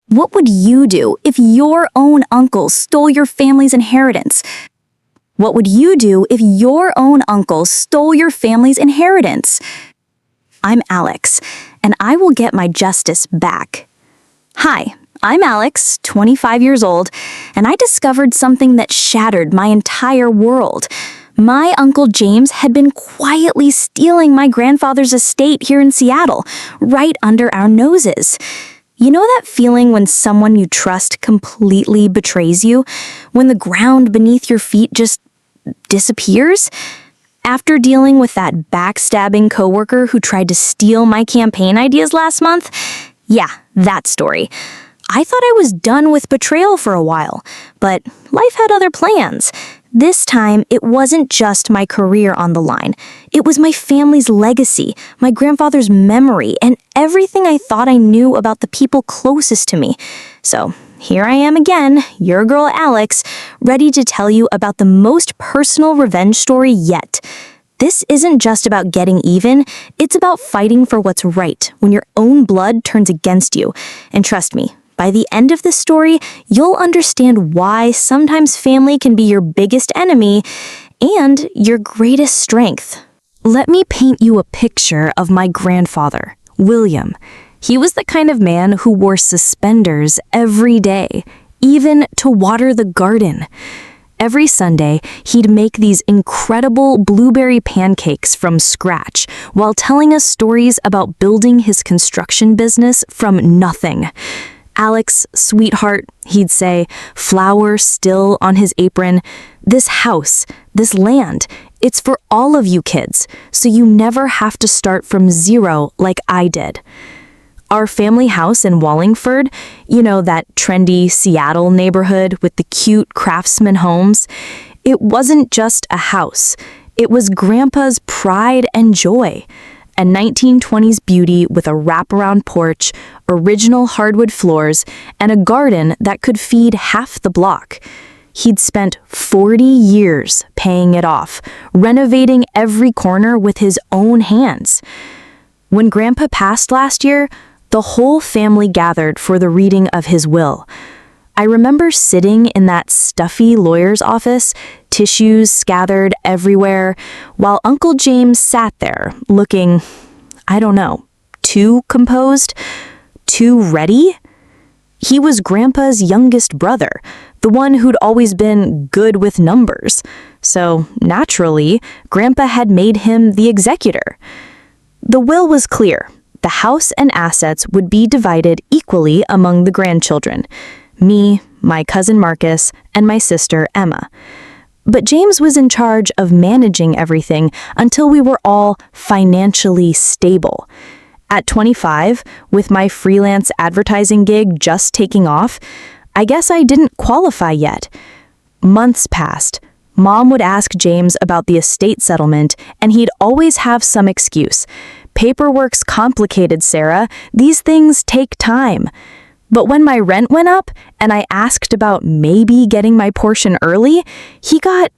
What would you do if your own uncle stole your family's inheritance? What would you do if your own uncle stole your family's inheritance? I'm Alex, and I will get my justice back. Hi, I'm Alex, 25 years old, and I discovered something that shattered my entire world. My Uncle James had been quietly stealing my grandfather's estate here in Seattle, right under our noses. You know that feeling when someone you trust completely betrays you? When the ground beneath your feet just disappears? After dealing with that backstabbing coworker who tried to steal my campaign ideas last month? Yeah, that story. I thought I was done with betrayal for a while, but life had other plans. This time, it wasn't just my career on the line. It was my family's legacy, my grandfather's memory, and everything I thought I knew about the people closest to me. So, here I am again, your girl Alex, ready to tell you about the most personal revenge story yet. This isn't just about getting even, it's about fighting for what's right when your own blood turns against you. And trust me, by the end of this story, you'll understand why sometimes family can be your biggest enemy and your greatest strength. Let me paint you a picture of my grandfather, William. He was the kind of man who wore suspenders every day, even to water the garden. Every Sunday, he'd make these incredible blueberry pancakes from scratch while telling us stories about building his construction business from nothing. Alex, sweetheart, he'd say, flour still on his apron. This house, this land, it's for all of you kids, so you never have to start from zero like I did. Our family house in Wallingford, you know, that trendy Seattle neighborhood with the cute craftsman homes, it wasn't just a house. It was Grandpa's pride and joy. A 1920s beauty with a wraparound porch, original hardwood floors, and a garden that could feed half the block. He'd spent 40 years paying it off, renovating every corner with his own hands. When Grandpa passed last year, the whole family gathered for the reading of his will. I remember sitting in that stuffy lawyer's office, tissues scattered everywhere, while Uncle James sat there looking, I don't know, too composed, too ready. He was Grandpa's youngest brother, the one who'd always been good with numbers. So, naturally, Grandpa had made him the executor. The will was clear. The house and assets would be divided equally among the grandchildren. Me, my cousin Marcus, and my sister Emma. But James was in charge of managing everything until we were all financially stable. At 25, with my freelance advertising gig just taking off, I guess I didn't qualify yet. Months passed. Mom would ask James about the estate settlement, and he'd always have some excuse. Paperwork's complicated, Sarah. These things take time. But when my rent went up and I asked about maybe getting my portion early, he got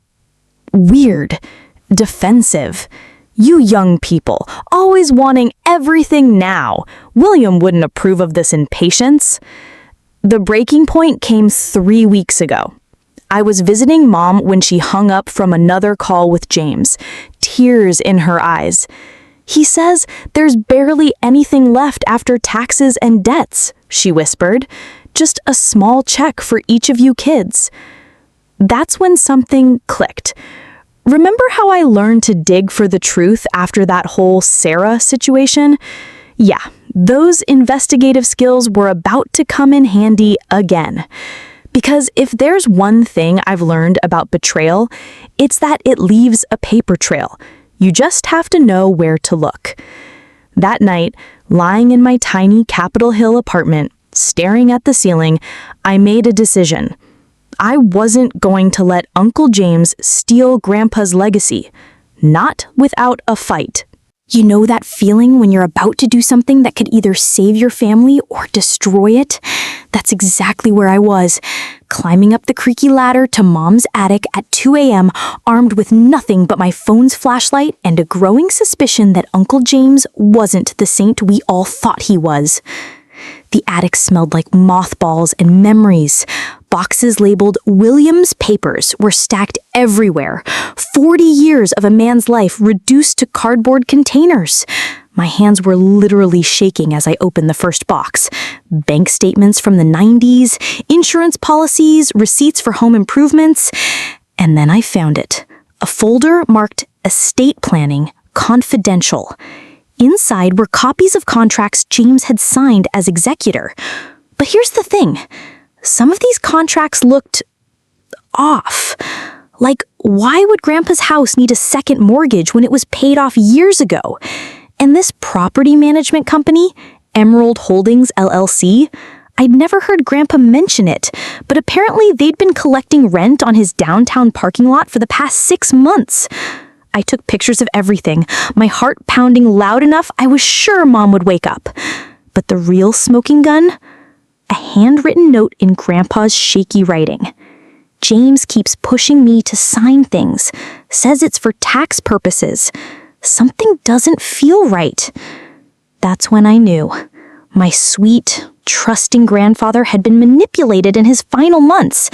weird, defensive. You young people, always wanting everything now. William wouldn't approve of this impatience. The breaking point came 3 weeks ago. I was visiting Mom when she hung up from another call with James, tears in her eyes. He says there's barely anything left after taxes and debts, she whispered. Just a small check for each of you kids. That's when something clicked. Remember how I learned to dig for the truth after that whole Sarah situation? Yeah, those investigative skills were about to come in handy again. Because if there's one thing I've learned about betrayal, it's that it leaves a paper trail. You just have to know where to look. That night, lying in my tiny Capitol Hill apartment, staring at the ceiling, I made a decision. I wasn't going to let Uncle James steal Grandpa's legacy, not without a fight. You know that feeling when you're about to do something that could either save your family or destroy it? That's exactly where I was, climbing up the creaky ladder to Mom's attic at 2 a.m., armed with nothing but my phone's flashlight and a growing suspicion that Uncle James wasn't the saint we all thought he was. The attic smelled like mothballs and memories. Boxes labeled Williams Papers were stacked everywhere. 40 years of a man's life reduced to cardboard containers. My hands were literally shaking as I opened the first box. Bank statements from the 90s, insurance policies, receipts for home improvements. And then I found it. A folder marked Estate Planning, Confidential. Inside were copies of contracts James had signed as executor. But here's the thing. Some of these contracts looked off. Like, why would Grandpa's house need a second mortgage when it was paid off years ago? And this property management company, Emerald Holdings LLC, I'd never heard Grandpa mention it, but apparently they'd been collecting rent on his downtown parking lot for the past 6 months. I took pictures of everything, my heart pounding loud enough I was sure Mom would wake up. But the real smoking gun? A handwritten note in Grandpa's shaky writing. James keeps pushing me to sign things, says it's for tax purposes. Something doesn't feel right. That's when I knew. My sweet, trusting grandfather had been manipulated in his final months.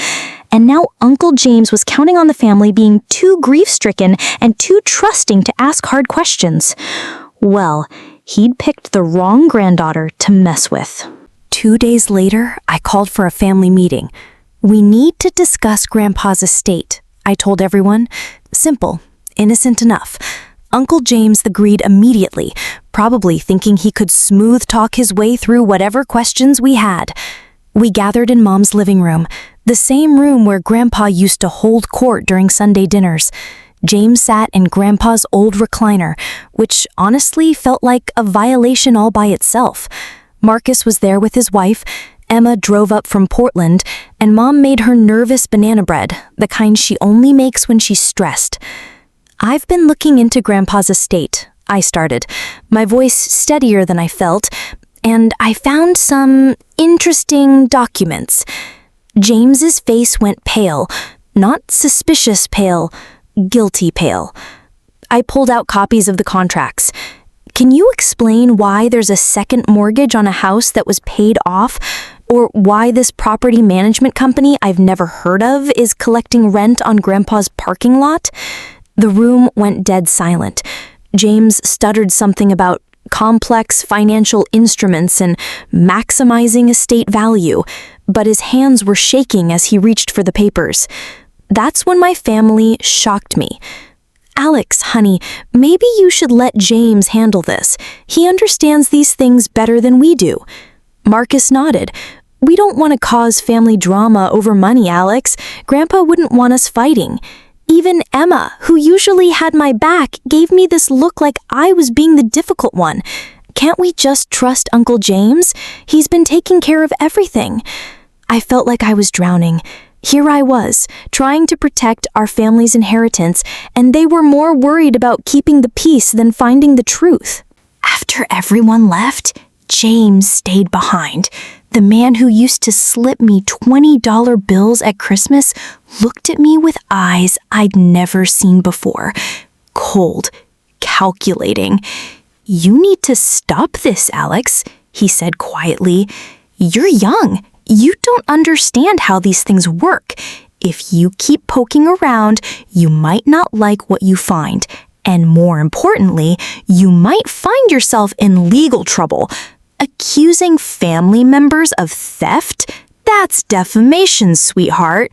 And now Uncle James was counting on the family being too grief-stricken and too trusting to ask hard questions. Well, he'd picked the wrong granddaughter to mess with. 2 days later, I called for a family meeting. We need to discuss Grandpa's estate, I told everyone. Simple, innocent enough. Uncle James agreed immediately, probably thinking he could smooth talk his way through whatever questions we had. We gathered in Mom's living room, the same room where Grandpa used to hold court during Sunday dinners. James sat in Grandpa's old recliner, which honestly felt like a violation all by itself. Marcus was there with his wife. Emma drove up from Portland, and Mom made her nervous banana bread, the kind she only makes when she's stressed. I've been looking into Grandpa's estate, I started, my voice steadier than I felt, and I found some interesting documents. James's face went pale, not suspicious pale, guilty pale. I pulled out copies of the contracts. Can you explain why there's a second mortgage on a house that was paid off, or why this property management company I've never heard of is collecting rent on Grandpa's parking lot? The room went dead silent. James stuttered something about complex financial instruments and maximizing estate value, but his hands were shaking as he reached for the papers. That's when my family shocked me. Alex, honey, maybe you should let James handle this. He understands these things better than we do. Marcus nodded. We don't want to cause family drama over money, Alex. Grandpa wouldn't want us fighting. Even Emma, who usually had my back, gave me this look like I was being the difficult one. Can't we just trust Uncle James? He's been taking care of everything. I felt like I was drowning. Here I was, trying to protect our family's inheritance, and they were more worried about keeping the peace than finding the truth. After everyone left, James stayed behind. The man who used to slip me $20 bills at Christmas looked at me with eyes I'd never seen before. Cold, calculating. You need to stop this, Alex, he said quietly. You're young. You don't understand how these things work. If you keep poking around, you might not like what you find. And more importantly, you might find yourself in legal trouble. Accusing family members of theft? That's defamation, sweetheart.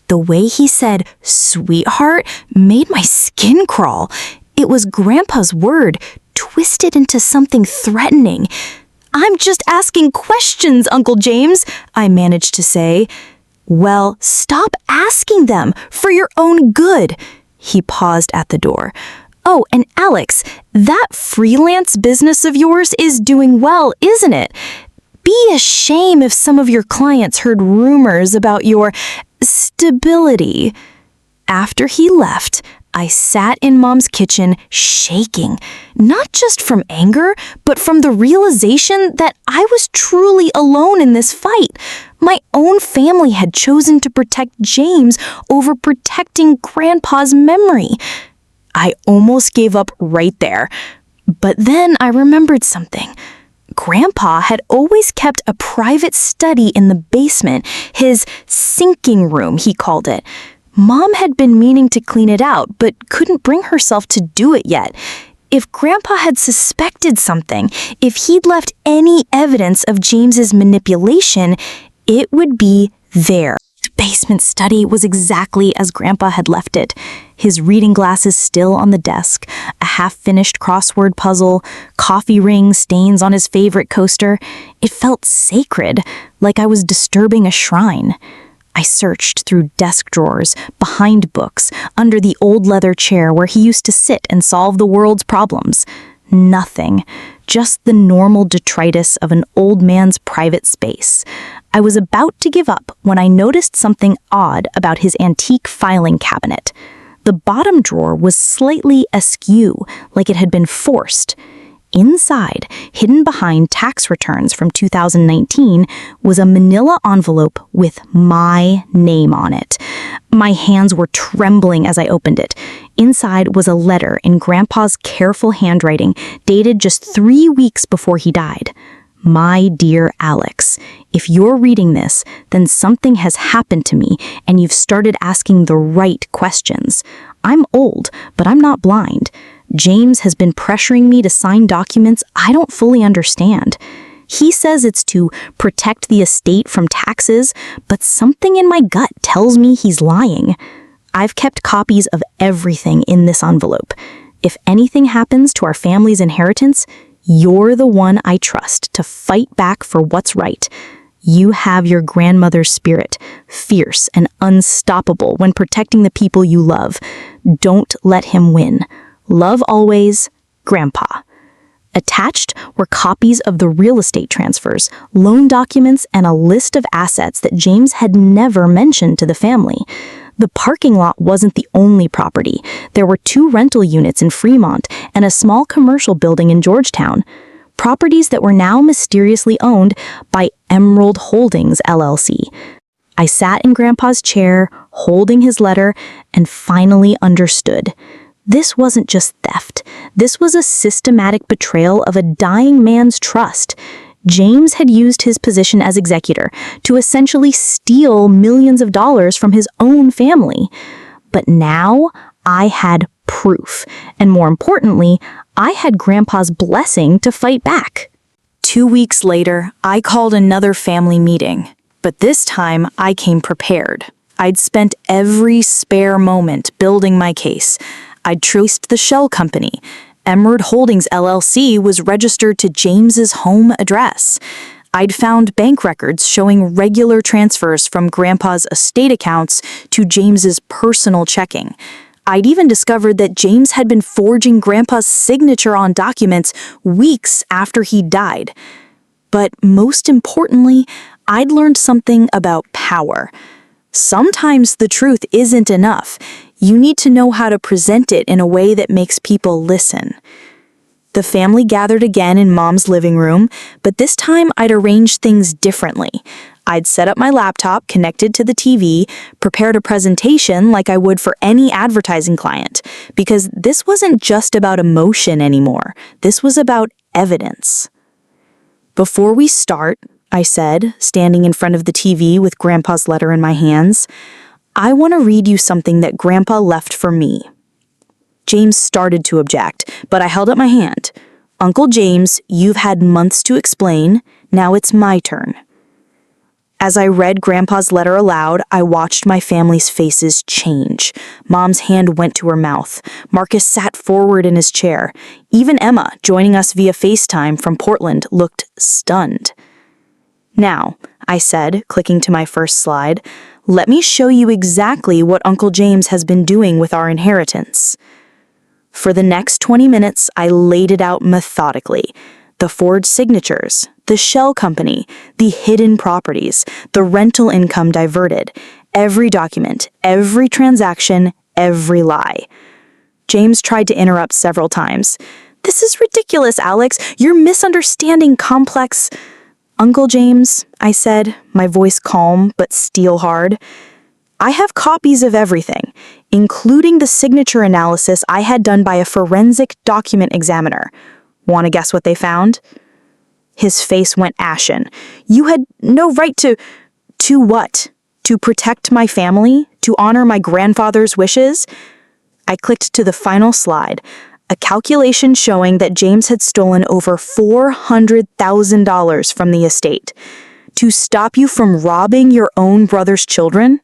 The way he said sweetheart made my skin crawl. It was Grandpa's word, twisted into something threatening. I'm just asking questions, Uncle James, I managed to say. Well, stop asking them for your own good. He paused at the door. Oh, and Alex, that freelance business of yours is doing well, isn't it? Be a shame if some of your clients heard rumors about your stability. After he left, I sat in Mom's kitchen shaking, not just from anger, but from the realization that I was truly alone in this fight. My own family had chosen to protect James over protecting Grandpa's memory. I almost gave up right there. But then I remembered something. Grandpa had always kept a private study in the basement, his sinking room, he called it. Mom had been meaning to clean it out, but couldn't bring herself to do it yet. If Grandpa had suspected something, if he'd left any evidence of James's manipulation, it would be there. The basement study was exactly as Grandpa had left it. His reading glasses still on the desk, a half-finished crossword puzzle, coffee ring stains on his favorite coaster. It felt sacred, like I was disturbing a shrine. I searched through desk drawers, behind books, under the old leather chair where he used to sit and solve the world's problems. Nothing. Just the normal detritus of an old man's private space. I was about to give up when I noticed something odd about his antique filing cabinet. The bottom drawer was slightly askew, like it had been forced. Inside, hidden behind tax returns from 2019, was a manila envelope with my name on it. My hands were trembling as I opened it. Inside was a letter in Grandpa's careful handwriting, dated just 3 weeks before he died. My dear Alex, if you're reading this, then something has happened to me and you've started asking the right questions. I'm old, but I'm not blind. James has been pressuring me to sign documents I don't fully understand. He says it's to protect the estate from taxes, but something in my gut tells me he's lying. I've kept copies of everything in this envelope. If anything happens to our family's inheritance, you're the one I trust to fight back for what's right. You have your grandmother's spirit, fierce and unstoppable when protecting the people you love. Don't let him win. Love always, Grandpa. Attached were copies of the real estate transfers, loan documents, and a list of assets that James had never mentioned to the family. The parking lot wasn't the only property. There were 2 rental units in Fremont and a small commercial building in Georgetown. Properties that were now mysteriously owned by Emerald Holdings, LLC. I sat in Grandpa's chair, holding his letter, and finally understood. This wasn't just theft. This was a systematic betrayal of a dying man's trust. James had used his position as executor to essentially steal millions of dollars from his own family. But now I had proof, and more importantly, I had Grandpa's blessing to fight back. 2 weeks later, I called another family meeting, but this time I came prepared. I'd spent every spare moment building my case. I'd traced the shell company. Emerald Holdings LLC was registered to James's home address. I'd found bank records showing regular transfers from Grandpa's estate accounts to James's personal checking. I'd even discovered that James had been forging Grandpa's signature on documents weeks after he died. But most importantly, I'd learned something about power. Sometimes the truth isn't enough. You need to know how to present it in a way that makes people listen. The family gathered again in Mom's living room, but this time I'd arranged things differently. I'd set up my laptop connected to the TV, prepared a presentation like I would for any advertising client, because this wasn't just about emotion anymore. This was about evidence. Before we start, I said, standing in front of the TV with Grandpa's letter in my hands, I want to read you something that Grandpa left for me. James started to object, but I held up my hand. Uncle James, you've had months to explain. Now it's my turn. As I read Grandpa's letter aloud, I watched my family's faces change. Mom's hand went to her mouth. Marcus sat forward in his chair. Even Emma, joining us via FaceTime from Portland, looked stunned. Now, I said, clicking to my first slide, let me show you exactly what Uncle James has been doing with our inheritance. For the next 20 minutes, I laid it out methodically. The forged signatures, the shell company, the hidden properties, the rental income diverted, every document, every transaction, every lie. James tried to interrupt several times. This is ridiculous, Alex. You're misunderstanding complex... Uncle James, I said, my voice calm but steel hard. I have copies of everything, including the signature analysis I had done by a forensic document examiner. Want to guess what they found? His face went ashen. You had no right to... To what? To protect my family? To honor my grandfather's wishes? I clicked to the final slide, a calculation showing that James had stolen over $400,000 from the estate. To stop you from robbing your own brother's children?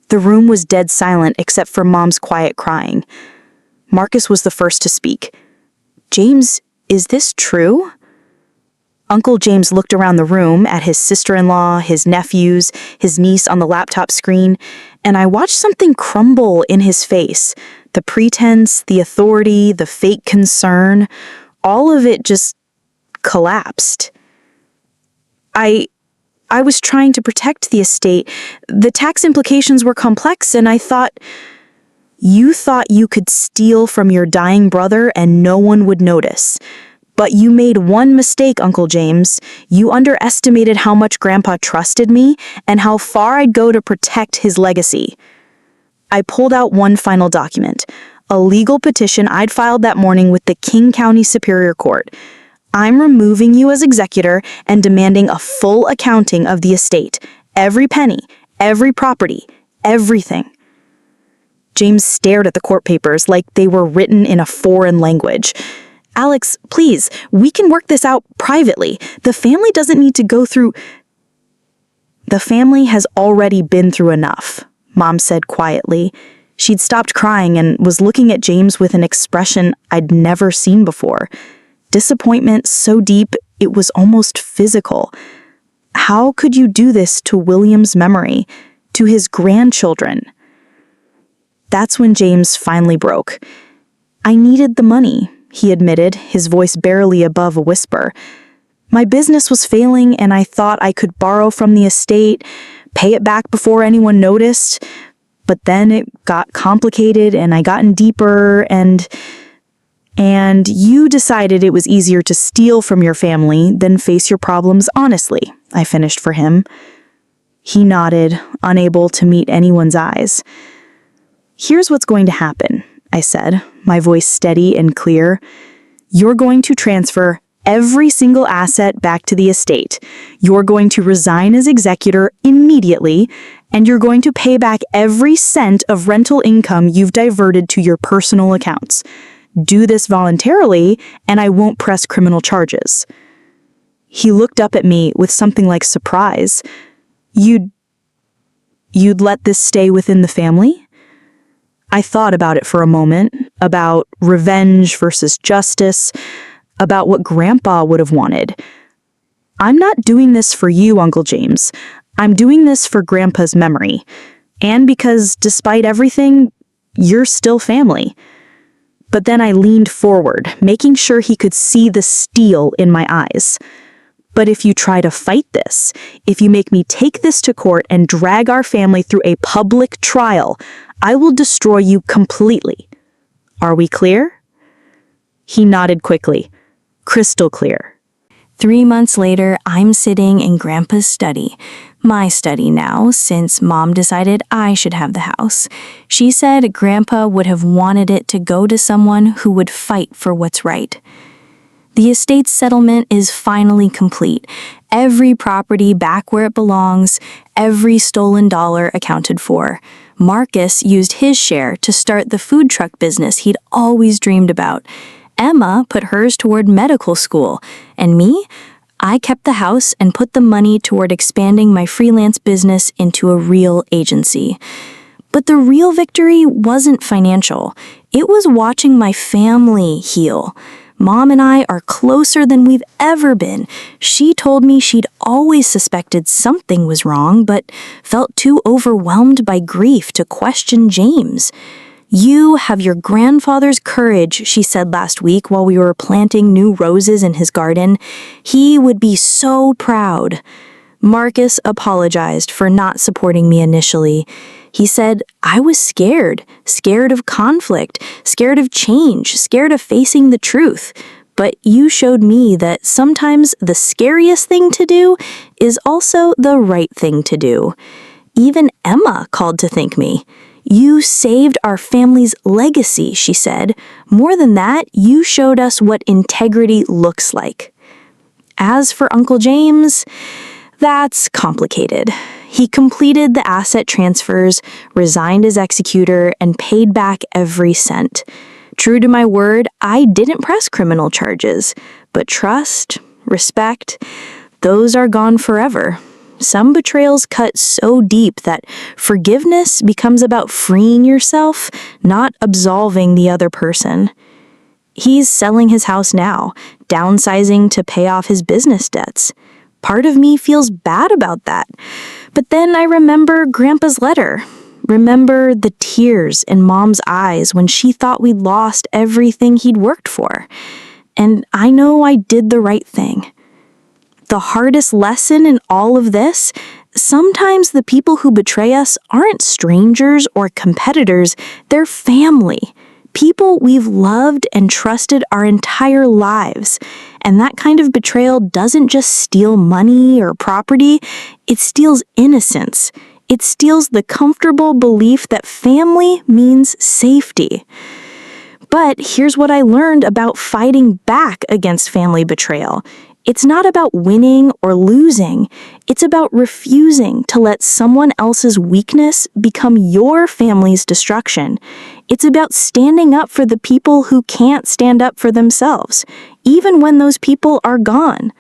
The room was dead silent except for Mom's quiet crying. Marcus was the first to speak. James, is this true? Uncle James looked around the room at his sister-in-law, his nephews, his niece on the laptop screen, and I watched something crumble in his face. The pretense, the authority, the fake concern, all of it just collapsed. I was trying to protect the estate. The tax implications were complex, and I thought... You thought you could steal from your dying brother and no one would notice. But you made one mistake, Uncle James. You underestimated how much Grandpa trusted me and how far I'd go to protect his legacy. I pulled out one final document, a legal petition I'd filed that morning with the King County Superior Court. I'm removing you as executor and demanding a full accounting of the estate, every penny, every property, everything. James stared at the court papers like they were written in a foreign language. Alex, please, we can work this out privately. The family doesn't need to go through... The family has already been through enough, Mom said quietly. She'd stopped crying and was looking at James with an expression I'd never seen before. Disappointment so deep it was almost physical. How could you do this to William's memory, to his grandchildren? That's when James finally broke. I needed the money, he admitted, his voice barely above a whisper. My business was failing and I thought I could borrow from the estate, pay it back before anyone noticed. But then it got complicated and I got in deeper and you decided it was easier to steal from your family than face your problems honestly, I finished for him. He nodded, unable to meet anyone's eyes. Here's what's going to happen, I said, my voice steady and clear. You're going to transfer every single asset back to the estate. You're going to resign as executor immediately, and you're going to pay back every cent of rental income you've diverted to your personal accounts. Do this voluntarily, and I won't press criminal charges. He looked up at me with something like surprise. You'd let this stay within the family? I thought about it for a moment, about revenge versus justice, about what Grandpa would have wanted. I'm not doing this for you, Uncle James. I'm doing this for Grandpa's memory. And because, despite everything, you're still family. But then I leaned forward, making sure he could see the steel in my eyes. But if you try to fight this, if you make me take this to court and drag our family through a public trial, I will destroy you completely. Are we clear? He nodded quickly, crystal clear. 3 months later, I'm sitting in Grandpa's study. My study now, since Mom decided I should have the house. She said Grandpa would have wanted it to go to someone who would fight for what's right. The estate settlement is finally complete. Every property back where it belongs, every stolen dollar accounted for. Marcus used his share to start the food truck business he'd always dreamed about. Emma put hers toward medical school. And me? I kept the house and put the money toward expanding my freelance business into a real agency. But the real victory wasn't financial. It was watching my family heal. Mom and I are closer than we've ever been. She told me she'd always suspected something was wrong, but felt too overwhelmed by grief to question James. You have your grandfather's courage, she said last week while we were planting new roses in his garden. He would be so proud. Marcus apologized for not supporting me initially. He said I was scared of conflict, scared of change, scared of facing the truth. But you showed me that sometimes the scariest thing to do is also the right thing to do. Even Emma called to thank me. You saved our family's legacy, she said. More than that, you showed us what integrity looks like. As for Uncle James, that's complicated. He completed the asset transfers, resigned as executor, and paid back every cent. True to my word, I didn't press criminal charges, but trust, respect, those are gone forever. Some betrayals cut so deep that forgiveness becomes about freeing yourself, not absolving the other person. He's selling his house now, downsizing to pay off his business debts. Part of me feels bad about that. But then I remember Grandpa's letter. Remember the tears in Mom's eyes when she thought we'd lost everything he'd worked for. And I know I did the right thing. The hardest lesson in all of this, sometimes the people who betray us aren't strangers or competitors, they're family. People we've loved and trusted our entire lives. And that kind of betrayal doesn't just steal money or property, it steals innocence. It steals the comfortable belief that family means safety. But here's what I learned about fighting back against family betrayal. It's not about winning or losing. It's about refusing to let someone else's weakness become your family's destruction. It's about standing up for the people who can't stand up for themselves, even when those people are gone.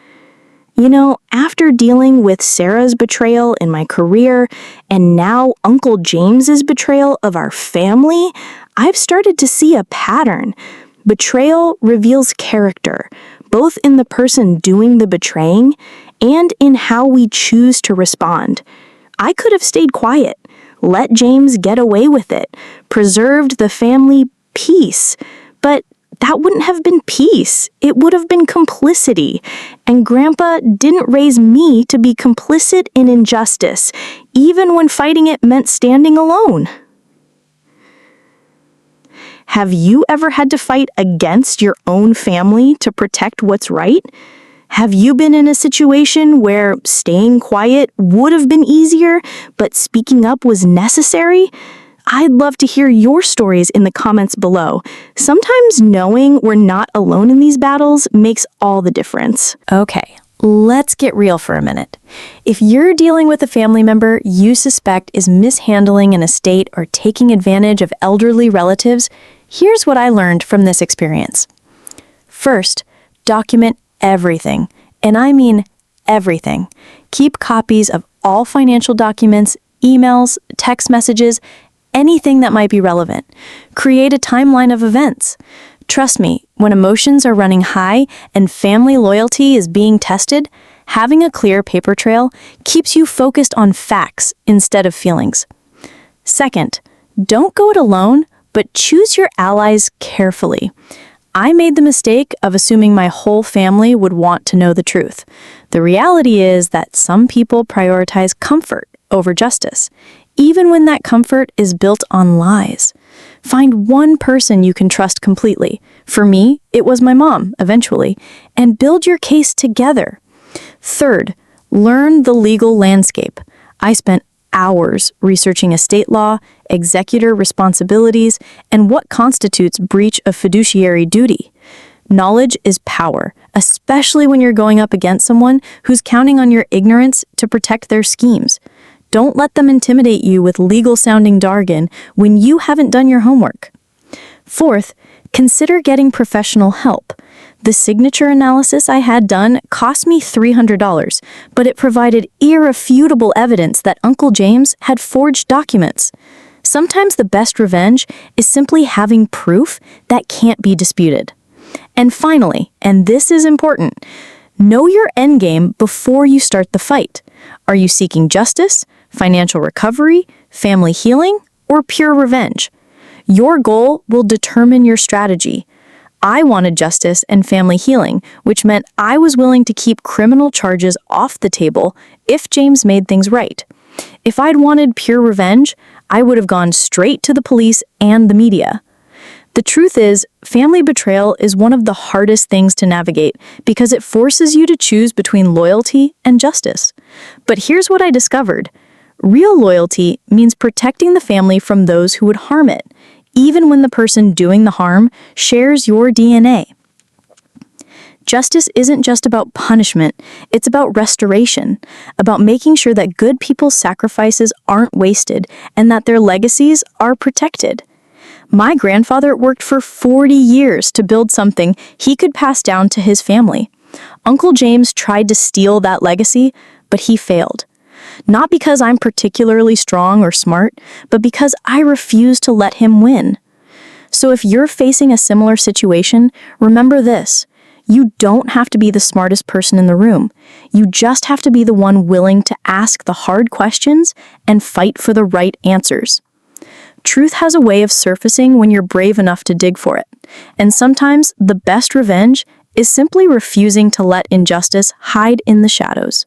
You know, after dealing with Sarah's betrayal in my career and now Uncle James's betrayal of our family, I've started to see a pattern. Betrayal reveals character, both in the person doing the betraying and in how we choose to respond. I could have stayed quiet, let James get away with it, preserved the family peace, but that wouldn't have been peace. It would have been complicity. And Grandpa didn't raise me to be complicit in injustice, even when fighting it meant standing alone. Have you ever had to fight against your own family to protect what's right? Have you been in a situation where staying quiet would have been easier, but speaking up was necessary? I'd love to hear your stories in the comments below. Sometimes knowing we're not alone in these battles makes all the difference. Okay, let's get real for a minute. If you're dealing with a family member you suspect is mishandling an estate or taking advantage of elderly relatives, here's what I learned from this experience. First, document everything, and I mean everything. Keep copies of all financial documents, emails, text messages, anything that might be relevant. Create a timeline of events. Trust me, when emotions are running high and family loyalty is being tested, having a clear paper trail keeps you focused on facts instead of feelings. Second, don't go it alone, but choose your allies carefully. I made the mistake of assuming my whole family would want to know the truth. The reality is that some people prioritize comfort over justice, even when that comfort is built on lies. Find one person you can trust completely. For me, it was my mom, eventually, and build your case together. Third, learn the legal landscape. I spent hours researching estate law, executor responsibilities, and what constitutes breach of fiduciary duty. Knowledge is power, especially when you're going up against someone who's counting on your ignorance to protect their schemes. Don't let them intimidate you with legal-sounding jargon when you haven't done your homework. Fourth, consider getting professional help. The signature analysis I had done cost me $300, but it provided irrefutable evidence that Uncle James had forged documents. Sometimes the best revenge is simply having proof that can't be disputed. And finally, and this is important, know your endgame before you start the fight. Are you seeking justice, financial recovery, family healing, or pure revenge? Your goal will determine your strategy. I wanted justice and family healing, which meant I was willing to keep criminal charges off the table if James made things right. If I'd wanted pure revenge, I would have gone straight to the police and the media. The truth is, family betrayal is one of the hardest things to navigate because it forces you to choose between loyalty and justice. But here's what I discovered. Real loyalty means protecting the family from those who would harm it, even when the person doing the harm shares your DNA. Justice isn't just about punishment, it's about restoration, about making sure that good people's sacrifices aren't wasted and that their legacies are protected. My grandfather worked for 40 years to build something he could pass down to his family. Uncle James tried to steal that legacy, but he failed. Not because I'm particularly strong or smart, but because I refuse to let him win. So if you're facing a similar situation, remember this. You don't have to be the smartest person in the room. You just have to be the one willing to ask the hard questions and fight for the right answers. Truth has a way of surfacing when you're brave enough to dig for it. And sometimes the best revenge is simply refusing to let injustice hide in the shadows.